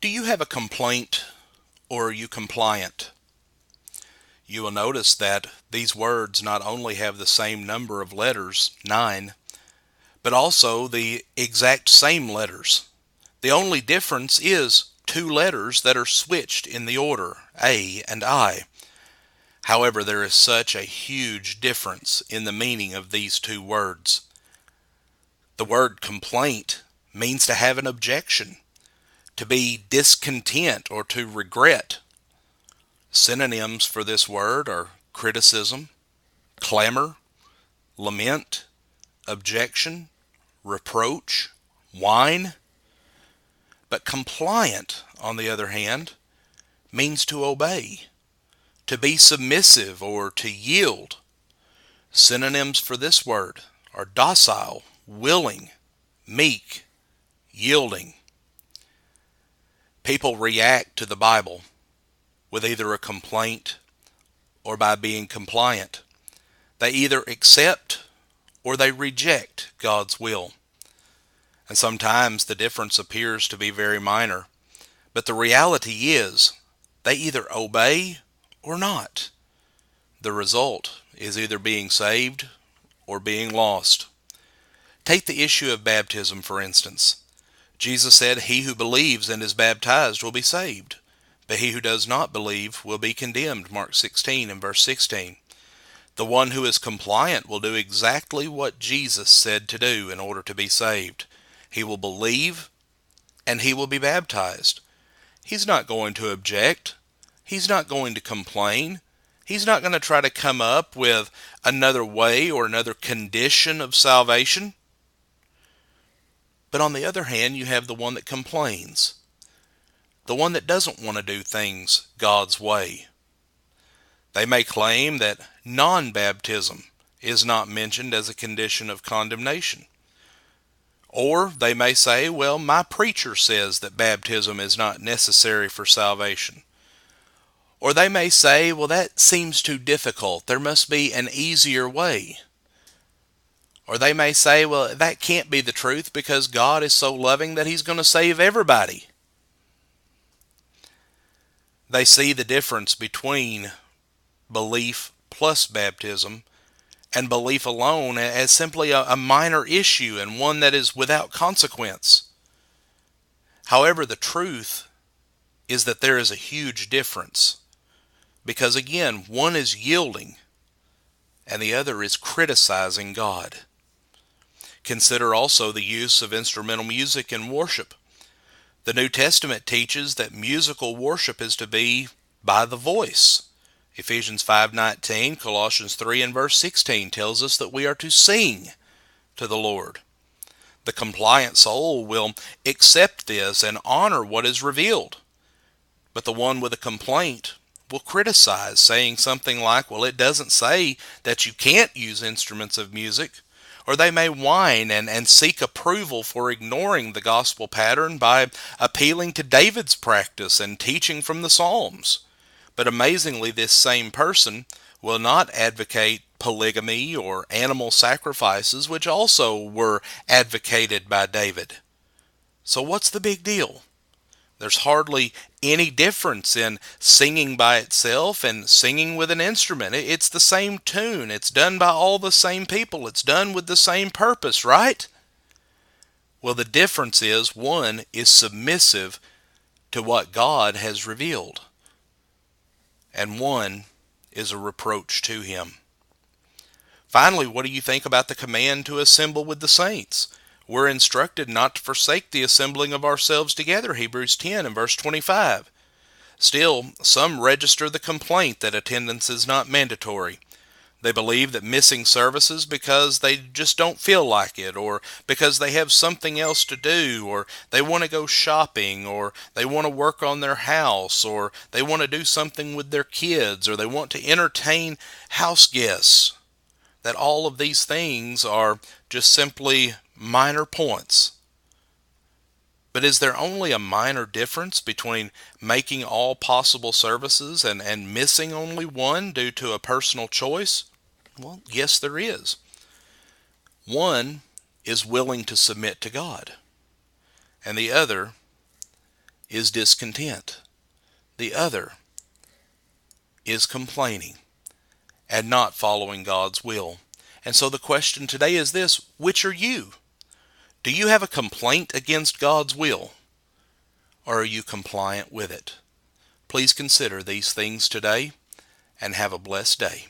Do you have a complaint or are you compliant? You will notice that these words not only have the same number of letters, 9, but also the exact same letters. The only difference is two letters that are switched in the order, A and I. However, there is such a huge difference in the meaning of these two words. The word complaint means to have an objection, to be discontent, or to regret. Synonyms for this word are criticism, clamor, lament, objection, reproach, whine. But compliant, on the other hand, means to obey, to be submissive, or to yield. Synonyms for this word are docile, willing, meek, yielding. People react to the Bible with either a complaint or by being compliant. They either accept or they reject God's will. And sometimes the difference appears to be very minor, but the reality is they either obey or not. The result is either being saved or being lost. Take the issue of baptism, for instance. Jesus said, "He who believes and is baptized will be saved, but he who does not believe will be condemned." Mark 16 and verse 16. The one who is compliant will do exactly what Jesus said to do in order to be saved. He will believe and he will be baptized. He's not going to object. He's not going to complain. He's not going to try to come up with another way or another condition of salvation. But on the other hand, you have the one that complains, the one that doesn't want to do things God's way. They may claim that non-baptism is not mentioned as a condition of condemnation. Or they may say, well, my preacher says that baptism is not necessary for salvation. Or they may say, well, that seems too difficult. There must be an easier way. Or they may say, well, that can't be the truth because God is so loving that He's going to save everybody. They see the difference between belief plus baptism and belief alone as simply a minor issue and one that is without consequence. However, the truth is that there is a huge difference because, again, one is yielding and the other is criticizing God. Consider also the use of instrumental music in worship. The New Testament teaches that musical worship is to be by the voice. Ephesians 5:19, Colossians 3 and verse 16 tells us that we are to sing to the Lord. The compliant soul will accept this and honor what is revealed. But the one with a complaint will criticize, saying something like, well, it doesn't say that you can't use instruments of music. Or they may whine and seek approval for ignoring the gospel pattern by appealing to David's practice and teaching from the Psalms. But amazingly, this same person will not advocate polygamy or animal sacrifices, which also were advocated by David. So what's the big deal? There's hardly any difference in singing by itself and singing with an instrument. It's the same tune. It's done by all the same people. It's done with the same purpose, right? Well, the difference is one is submissive to what God has revealed, and one is a reproach to Him. Finally, what do you think about the command to assemble with the saints? We're instructed not to forsake the assembling of ourselves together, Hebrews 10 and verse 25. Still, some register the complaint that attendance is not mandatory. They believe that missing services because they just don't feel like it, or because they have something else to do, or they want to go shopping, or they want to work on their house, or they want to do something with their kids, or they want to entertain house guests. That all of these things are just simply minor points. But is there only a minor difference between making all possible services and missing only one due to a personal choice? Well, yes, there is. One is willing to submit to God, and the other is discontent. The other is complaining and not following God's will. And so the question today is this: which are you? Do you have a complaint against God's will, or are you compliant with it? Please consider these things today and have a blessed day.